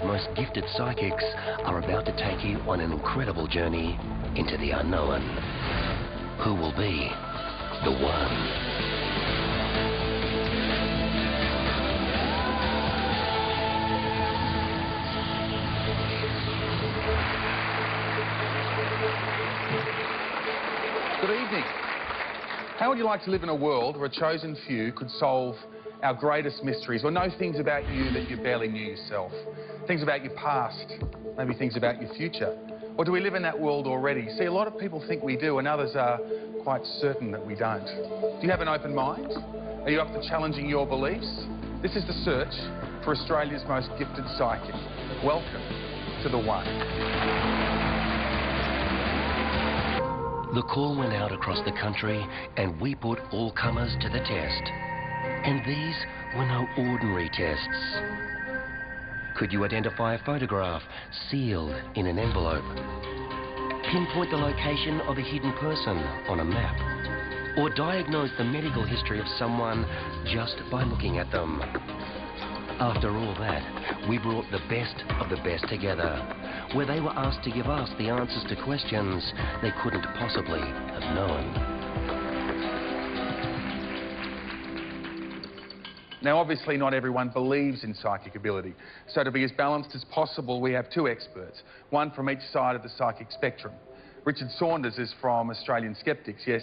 most gifted psychics are about to take you on an incredible journey into the unknown. Who will be the one? Good evening. How would you like to live in a world where a chosen few could solve our greatest mysteries, or know things about you that you barely knew yourself? Things about your past, maybe things about your future. Or do we live in that world already? See, a lot of people think we do, and others are quite certain that we don't. Do you have an open mind? Are you up for challenging your beliefs? This is the search for Australia's most gifted psychic. Welcome to The One. The call went out across the country and we put all comers to the test. And these were no ordinary tests. Could you identify a photograph sealed in an envelope? Pinpoint the location of a hidden person on a map? Or diagnose the medical history of someone just by looking at them? After all that, we brought the best of the best together, where they were asked to give us the answers to questions they couldn't possibly have known. Now, obviously, not everyone believes in psychic ability. So to be as balanced as possible, we have two experts, one from each side of the psychic spectrum. Richard Saunders is from Australian Skeptics. Yes,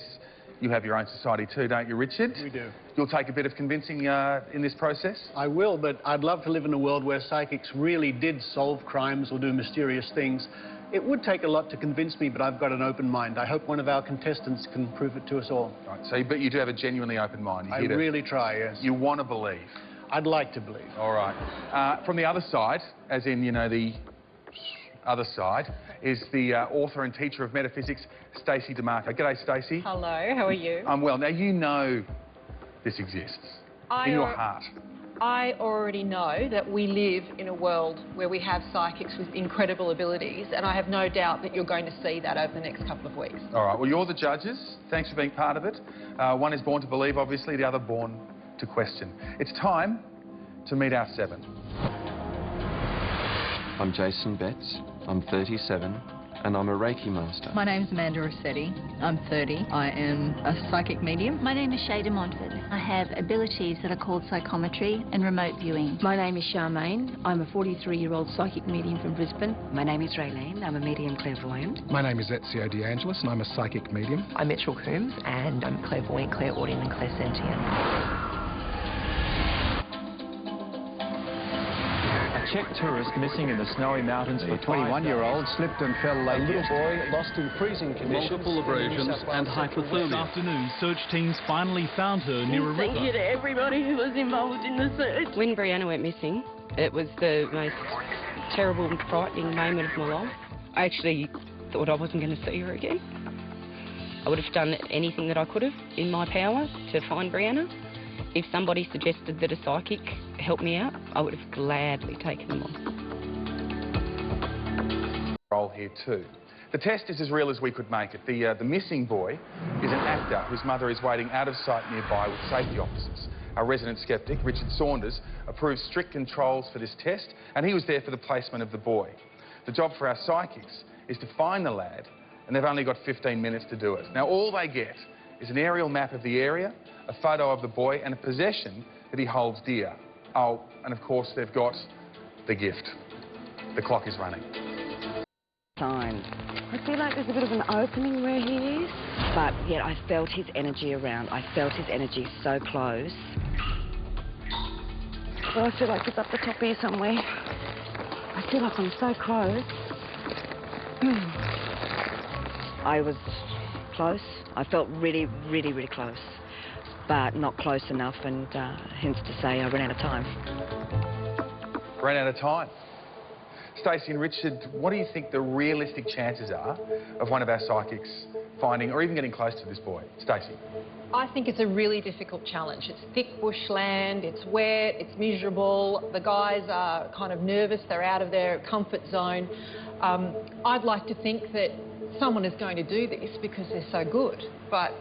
you have your own society too, don't you, Richard? We do. You'll take a bit of convincing in this process? I will, but I'd love to live in a world where psychics really did solve crimes or do mysterious things. It would take a lot to convince me, but I've got an open mind. I hope one of our contestants can prove it to us all. Right, so, but you do have a genuinely open mind. I really try, yes. You want to believe? I'd like to believe. All right. From the other side, as in, you know, the other side, is the author and teacher of metaphysics, Stacey DeMarco. G'day, Stacey. Hello, how are you? I'm well. Now, you know this exists in your heart. I already know that we live in a world where we have psychics with incredible abilities, and I have no doubt that you're going to see that over the next couple of weeks. All right, well, you're the judges. Thanks for being part of it. One is born to believe, obviously, the other born to question. It's time to meet our seven. I'm Jason Betts. I'm 37, and I'm a Reiki master. My name's Amanda Rossetti. I'm 30. I am a psychic medium. My name is Shada Montford. I have abilities that are called psychometry and remote viewing. My name is Charmaine. I'm a 43-year-old psychic medium from Brisbane. My name is Raylene. I'm a medium clairvoyant. My name is Ezio De Angelis, and I'm a psychic medium. I'm Mitchell Coombs, and I'm clairvoyant, clairaudient, and clairsentient. Czech tourist missing in the snowy mountains for 21-year-old slipped and fell late. A little boy lost in freezing conditions. Multiple abrasions and hypothermia. This afternoon, search teams finally found her near a river. Thank you to everybody who was involved in the search. When Brianna went missing, it was the most terrible and frightening moment of my life. I actually thought I wasn't going to see her again. I would have done anything that I could have in my power to find Brianna. If somebody suggested that a psychic help me out, I would have gladly taken them on. Role here too. The test is as real as we could make it. The missing boy is an actor whose mother is waiting out of sight nearby with safety officers. Our resident skeptic, Richard Saunders, approved strict controls for this test, and he was there for the placement of the boy. The job for our psychics is to find the lad, and they've only got 15 minutes to do it. Now, all they get is an aerial map of the area, a photo of the boy, and a possession that he holds dear. Oh, and of course, they've got the gift. The clock is running. Signed. I feel like there's a bit of an opening where he is, but yet I felt his energy around. I felt his energy so close. Well, I feel like it's up the top here somewhere. I feel like I'm so close. I was close. I felt really, really, really close, but not close enough, and hence to say I ran out of time. Ran out of time. Stacey and Richard, what do you think the realistic chances are of one of our psychics finding or even getting close to this boy? Stacey. I think it's a really difficult challenge. It's thick bushland, it's wet, it's miserable. The guys are kind of nervous, they're out of their comfort zone. I'd like to think that someone is going to do this because they're so good, but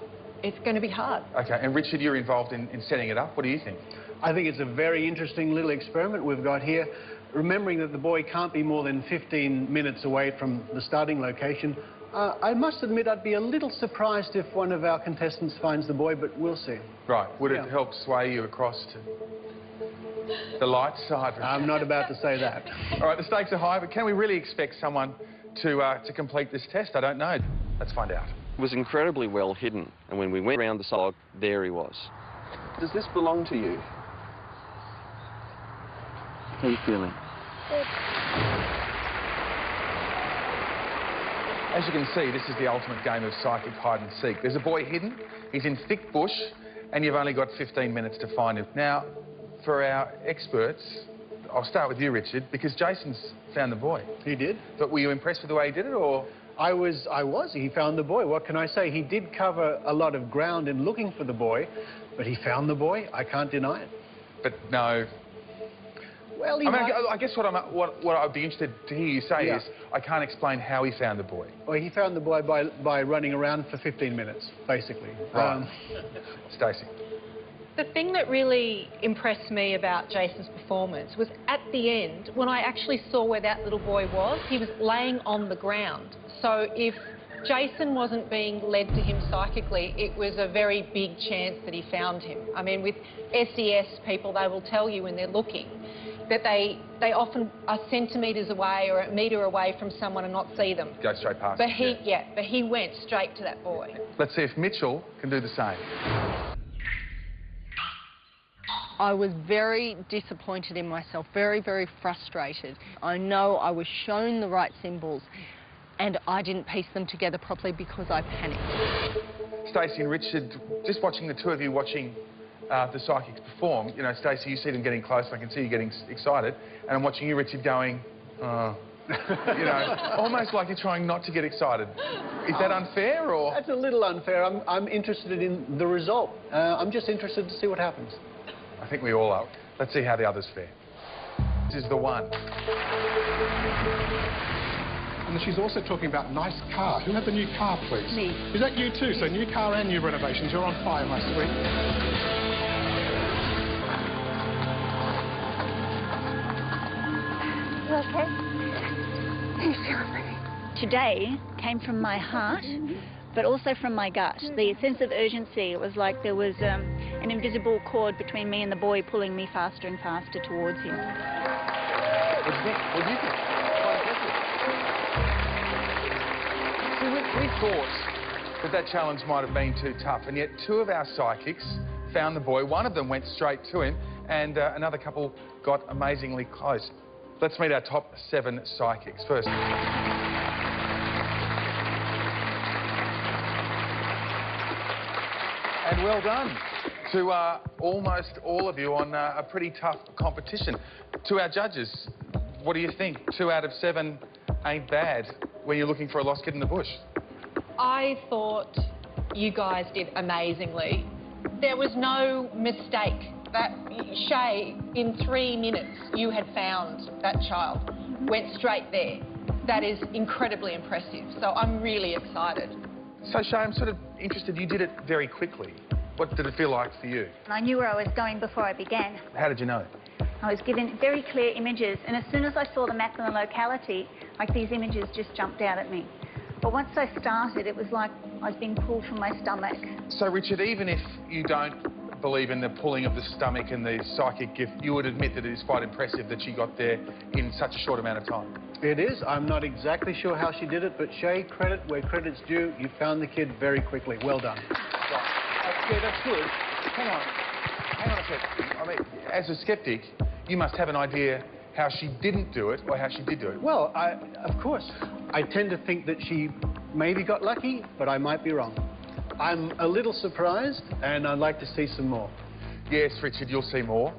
it's going to be hard. OK, and Richard, you're involved in setting it up. What do you think? I think it's a very interesting little experiment we've got here. remembering that the boy can't be more than 15 minutes away from the starting location, I must admit I'd be a little surprised if one of our contestants finds the boy, but we'll see. Right. Would it help sway you across to the light side? I'm not about to say that. All right, the stakes are high, but can we really expect someone to complete this test? I don't know. Let's find out. It was incredibly well hidden, and when we went around the side, there he was. Does this belong to you? How are you feeling? As you can see, this is the ultimate game of psychic hide and seek. There's a boy hidden, he's in thick bush, and you've only got 15 minutes to find him. Now, for our experts, I'll start with you, Richard, because Jason's found the boy. He did. But were you impressed with the way he did it, or...? I was. He found the boy. What can I say? He did cover a lot of ground in looking for the boy, but he found the boy. I can't deny it. But no... Well, I guess what I'd be interested to hear you say is, I can't explain how he found the boy. Well, he found the boy by running around for 15 minutes, basically. Right. Stacey. The thing that really impressed me about Jason's performance was at the end, when I actually saw where that little boy was, he was laying on the ground. So if Jason wasn't being led to him psychically, it was a very big chance that he found him. I mean, with SES people, they will tell you when they're looking that they often are centimetres away or a metre away from someone and not see them. Go straight past But him, but he went straight to that boy. Let's see if Mitchell can do the same. I was very disappointed in myself, very, very frustrated. I know I was shown the right symbols and I didn't piece them together properly because I panicked. Stacey and Richard, just watching the two of you watching the psychics perform, you know, Stacey, you see them getting close, I can see you getting excited, and I'm watching you, Richard, going, you know, almost like you're trying not to get excited. Is that unfair, or...? That's a little unfair. I'm interested in the result. I'm just interested to see what happens. I think we all are. Let's see how the others fare. This is the one. And she's also talking about nice car. Who had the new car, please? Me. Is that you too? So new car and new renovations. You're on fire, my sweet. You okay? You feel me? Today came from my heart, but also from my gut. The sense of urgency, it was like there was an invisible cord between me and the boy pulling me faster and faster towards him. What do you think? What do you think? See, we thought that challenge might have been too tough, and yet two of our psychics found the boy. One of them went straight to him, and another couple got amazingly close. Let's meet our top 7 psychics first. And well done to almost all of you on a pretty tough competition. To our judges, what do you think? 2 out of 7 ain't bad when you're looking for a lost kid in the bush. I thought you guys did amazingly. There was no mistake. That Shay, in 3 minutes, you had found that child. Went straight there. That is incredibly impressive. So I'm really excited. So Shay, I'm sort of interested. You did it very quickly. What did it feel like for you? I knew where I was going before I began. How did you know? I was given very clear images, and as soon as I saw the map and the locality, like these images just jumped out at me. But once I started, it was like I was being pulled from my stomach. So Richard, even if you don't believe in the pulling of the stomach and the psychic gift, you would admit that it is quite impressive that she got there in such a short amount of time. It is. I'm not exactly sure how she did it, but Shay, credit where credit's due. You found the kid very quickly. Well done. Right. Yeah, that's good. Hang on a second. I mean, as a skeptic, you must have an idea how she didn't do it or how she did do it. Well, of course. I tend to think that she maybe got lucky, but I might be wrong. I'm a little surprised, and I'd like to see some more. Yes, Richard, you'll see more.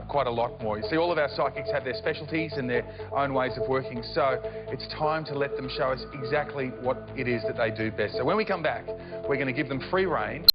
Quite a lot more. You see, all of our psychics have their specialties and their own ways of working, so it's time to let them show us exactly what it is that they do best. So when we come back, we're going to give them free rein.